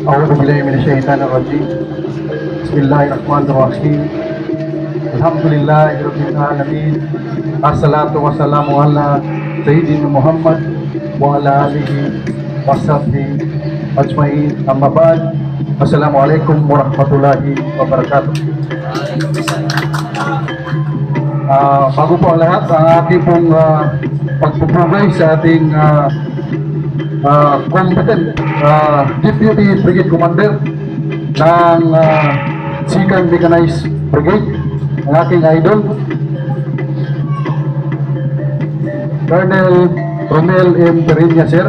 أعوذ بالله من الشيطان الرجيم. بسم الله الرحمن الرحيم. الحمد لله رب العالمين. الصلاة والسلام على سيدنا محمد وعلى آله وصحبه أجمعين. أما بعد. Assalamualaikum warahmatullahi wabarakatuh. Bago po ang lahat, ang ating pong pagpupugay sa ating competent Deputy Brigade Commander ng Second Mechanized Brigade, ang aking idol, Colonel Romel M. Perinya, sir.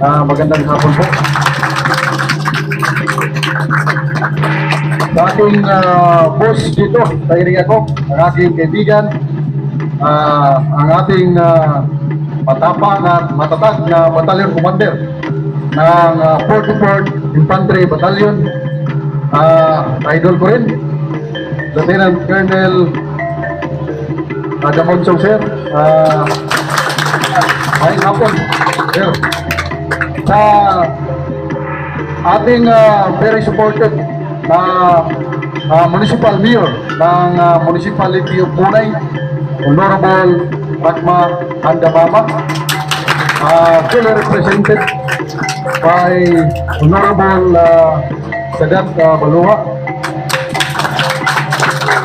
Magandang hapon po. Sa ating boss dito sa area ko, ang aking kaibigan, ang ating matapang at matatag na battalion commander ng 44th Infantry Battalion, idol ko rin, Lieutenant Colonel Adamonso, sir. Ayun hapon, sir. Sa ating very supported na Municipal Mayor ng Municipality of Bunay, Honorable Ragma Andamama, fully represented by Honorable Sadat Baluha,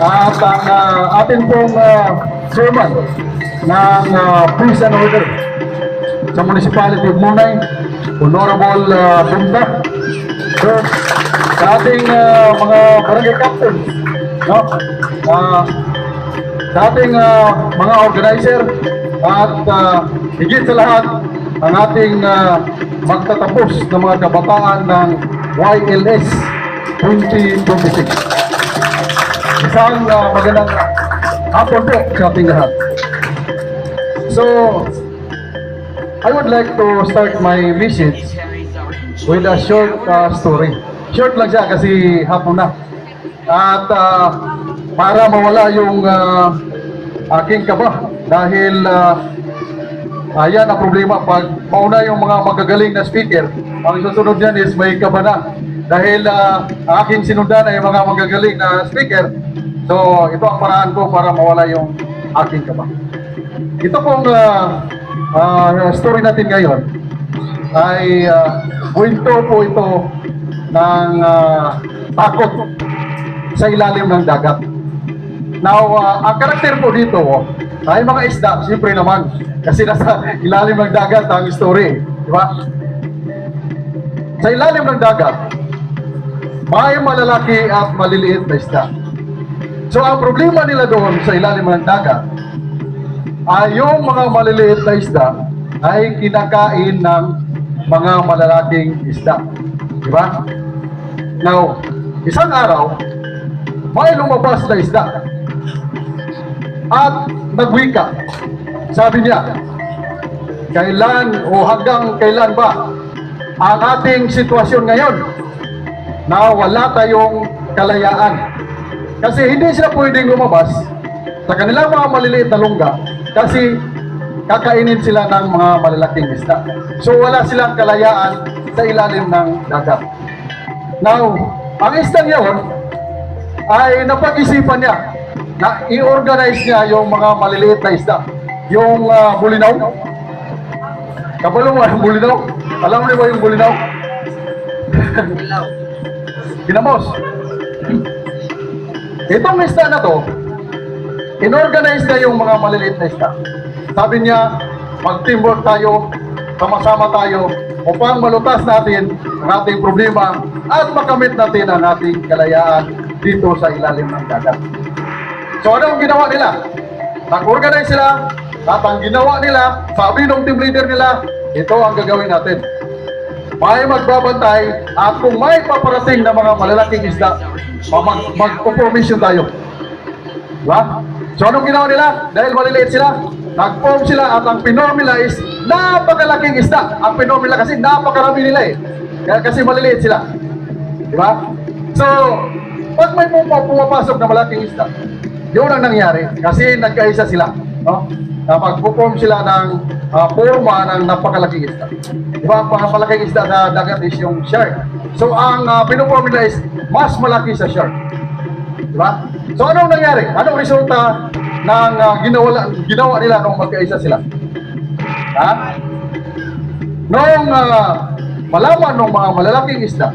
at ang atin pong chairman ng Peace and Order sa Municipality of Bunay, Honorable Bunda. So, sa ating mga barangay captain, no? Sa ating mga organizer, at higit sa lahat, ang ating magtatapos ng mga kabataan ng YLS 2026. Isang magandang hapon po sa ating lahat. So, I would like to start my message with a short story. Short lang siya kasi hapon na. At para mawala yung aking kaba, dahil ayan ang problema pag mauna yung mga magagaling na speaker, ang susunod yan is may kaba na. Dahil aking sinundan ay mga magagaling na speaker, so ito ang paraan ko para mawala yung aking kaba. Ito pong story natin ngayon ay kwento po ito ng takot sa ilalim ng dagat. Now, ang karakter po dito ay mga isda, siyempre naman, kasi nasa ilalim ng dagat ang story, di ba? Sa ilalim ng dagat, may malalaki at maliliit na isda. So, ang problema nila doon sa ilalim ng dagat ay yung mga maliliit na isda ay kinakain ng mga malalaking isda, di ba? Now, isang araw, may lumabas na isda at nagwika. Sabi niya, kailan o hanggang kailan ba ang ating sitwasyon ngayon na wala tayong kalayaan? Kasi hindi sila pwedeng lumabas sa kanilang mga maliliit na lungga kasi kakainin sila ng mga malalaking isda. So wala silang kalayaan sa ilalim ng dagat. Now, ang isdang yun ay napag-isipan niya na i-organize niya yung mga maliliit na isda. Yung bulinaw. Kabalo mo yung bulinaw? Alam mo ba yung bulinaw? Kinamos. Itong isda na to, in-organize niya yung mga maliliit na isda. Sabi niya, mag-teamwork tayo, sama-sama tayo, upang malutas natin ang ating problema at makamit natin ang ating kalayaan dito sa ilalim ng dagat. So ano ang ginawa nila? Nag-organize sila, at ang ginawa nila, sabi ng team leader nila, ito ang gagawin natin. May magbabantay, at kung may paparating na mga malalaking isda, mag-formation tayo. Diba? So anong ginawa nila? Dahil maliliit sila, nag-form sila, at ang pinorm nila is napakalaking isda. Ang pinorm nila kasi napakarami nila eh. Kasi maliliit sila. Diba? So, pag may pumapasok na malaking isda, yun ang nangyari kasi nagkaisa sila. No? na mag-perform sila ng forma ng napakalaking isda. Di ba? Ang napakalaking isda sa dagat is yung shark. So ang pinuform nila is mas malaki sa shark. Di ba? So anong nangyari? Anong resulta ng ginawa nila nung magkaisa sila? Ha? Nung malaman ng mga malalaking isda,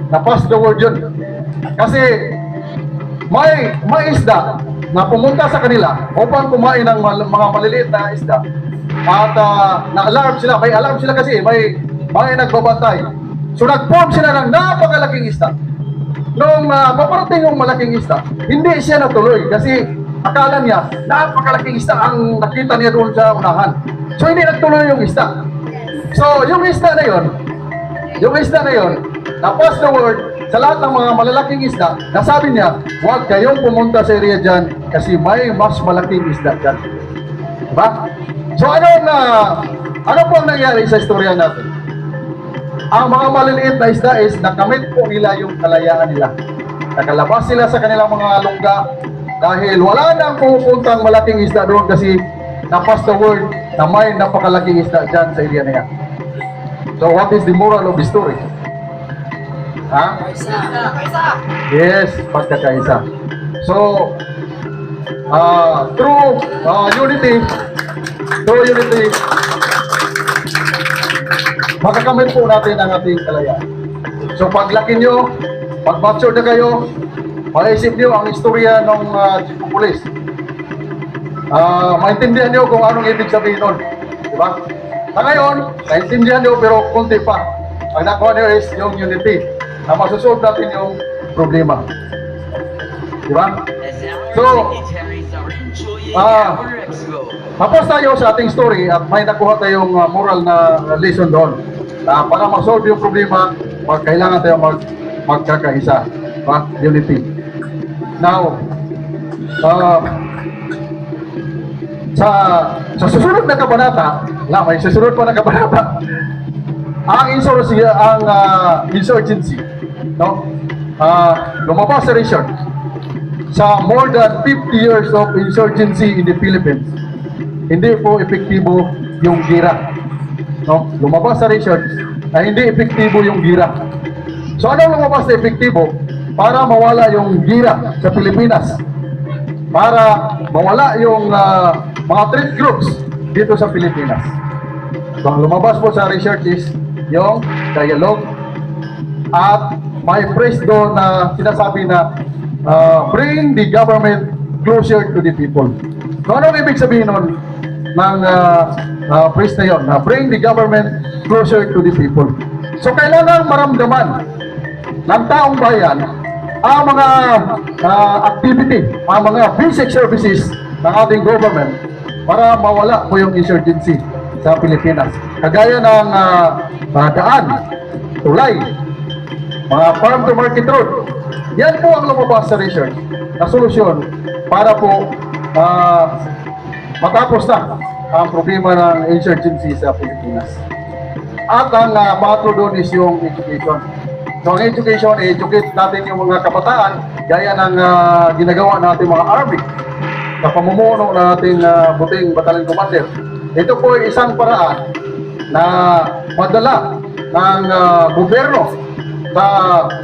na-pass the word yun. Kasi may isda na pumunta sa kanila upang kumain ng mga maliliit na isda. At na-alarm sila. May alarm sila kasi may nagbabantay. So nag-form sila ng napakalaking isda. Nung paparating yung malaking isda, hindi siya natuloy kasi akala niya napakalaking isda ang nakita niya doon sa unahan. So hindi nagtuloy yung isda. So yung isda na yon, na-pass the word sa lahat ng mga malalaking isda, nasabi niya, huwag kayong pumunta sa area dyan kasi may mas malaking isda dyan. Diba? So ano po ang nangyari sa istorya natin? Ang mga maliliit na isda is nakamit po nila yung kalayaan nila. Nakalabas sila sa kanilang mga lungga dahil wala nang pupuntang malaking isda doon kasi na-pass the word na may napakalaking isda dyan sa area na yan. So what is the moral of the story? Ha? Yes, pagkakaisa. So, through unity, makakamit po natin ang ating kalayaan. So, paglaki nyo, pag-mature na kayo, maisip nyo ang istorya ng pulis. Maintindihan nyo kung anong ibig sabihin nun. Diba? Sa ngayon, naintindihan nyo pero konti pa. Ang nakuha nyo is yung unity na masusolve natin yung problema. Diba? So, tapos tayo sa ating story at may nakuha tayong moral na lesson doon. Para ma-solve yung problema, kailangan tayo magkakaisa. Unity. Now, sa susunod na kabanata, may susunod pa na kabanata, ang insurgency, no? Lumabas sa research sa more than 50 years of insurgency in the Philippines, hindi po epektibo yung gira. No? Lumabas sa research na hindi epektibo yung gira. So anong lumabas na epektibo? Para mawala yung gira sa Pilipinas. Para mawala yung mga threat groups dito sa Pilipinas. So ang lumabas po sa research is yung dialogue at may phrase doon na sinasabi na bring the government closer to the people. So anong ibig sabihin nun ng phrase na yun? Bring the government closer to the people. So kailangan maramdaman ng taong bayan ang mga activity, ang mga basic services ng ating government para mawala po yung insurgency sa Pilipinas. Kagaya ng daan, tulay, mga farm to market road. Yan po ang lumabas sa research na solusyon para po matapos na ang problema ng insurgency sa Pilipinas. At ang patro doon is yung education. So ang education, educate natin yung mga kabataan gaya ng ginagawa natin mga army sa pamumuno ng ating buting battalion commander. Ito po ay isang paraan na madala ng gobyerno sa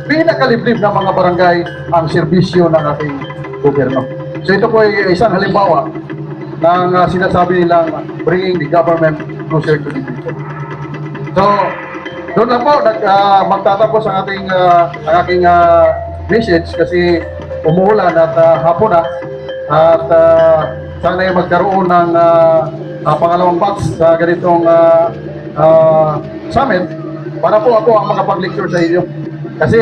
pinakaliblib ng mga barangay ang serbisyo ng ating gobyerno. So ito po ay isang halimbawa ng sinasabi nilang bringing the government closer to the people. So, doon lang po magtatapos ang aking message kasi umuulan at hapon na at sana ay magkaroon ng pangalawang batch sa ganitong summit para po ako ang makapag-lecture sa inyo. Kasi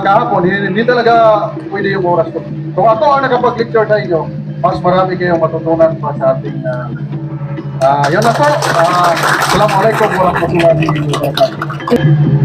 kahapon, hindi talaga pwede yung oras ko. Kung ako ang nakapag-lecture sa inyo, mas marami kayong matutunan pa sa ating yun na po. Assalamualaikum warahmatullahi wabarakatuh.